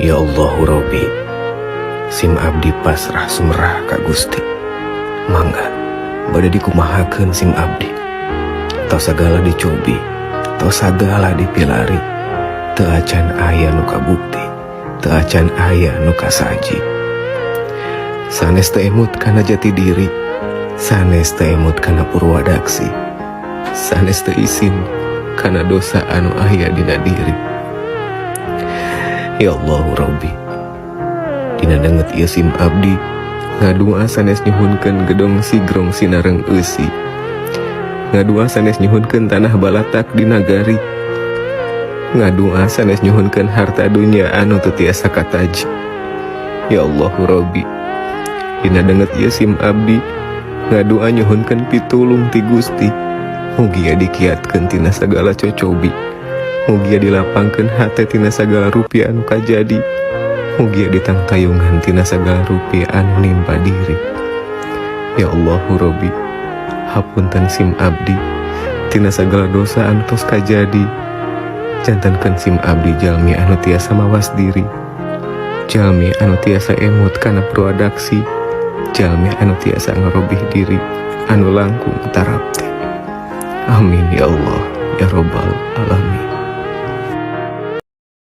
Ya Allahu Robbi, sim abdi pasrah sumrah ka Gusti. Mangga bade dikumahakeun sim abdi. Tau sagala dicobi, tau sagala dipilari, teu acan aya nu kabukti, teu acan aya nu kasaji. Sanes teu emut kana jati diri, sanes teu emut kana purwadaksi, sanes teu isin kana dosa anu aya dina diri. Ya Allahu Robbi, dina denget ieu sim abdi ngadua sanes nyuhunkeun gedong sigrong sinareng eusi, ngadua sanes nyuhunkeun tanah balatak di nagari, ngadua sanes nyuhunkeun harta dunia anu teu tiasa kataji. Ya Allahu Robbi, dina denget ieu sim abdi ngadua nyuhunkeun pitulung ti Gusti, mugia dikiatkeun tina sagala cocobi, mugia dilapangkeun hate tina sagala rupiah anu kajadi, mugia ditangtayungan tina sagala rupiah anu nimpa diri. Ya Allahu Robbi, hapunten sim abdi tina sagala dosa anu tos kajadi. Jantenkeun sim abdi jalmi anu tiasa mawas diri, jalmi anu tiasa emut kana purwadaksi, jalmi anu tiasa ngarobih diri, anu langkung tarapti. Amin ya Allah ya Rabbal Alamin.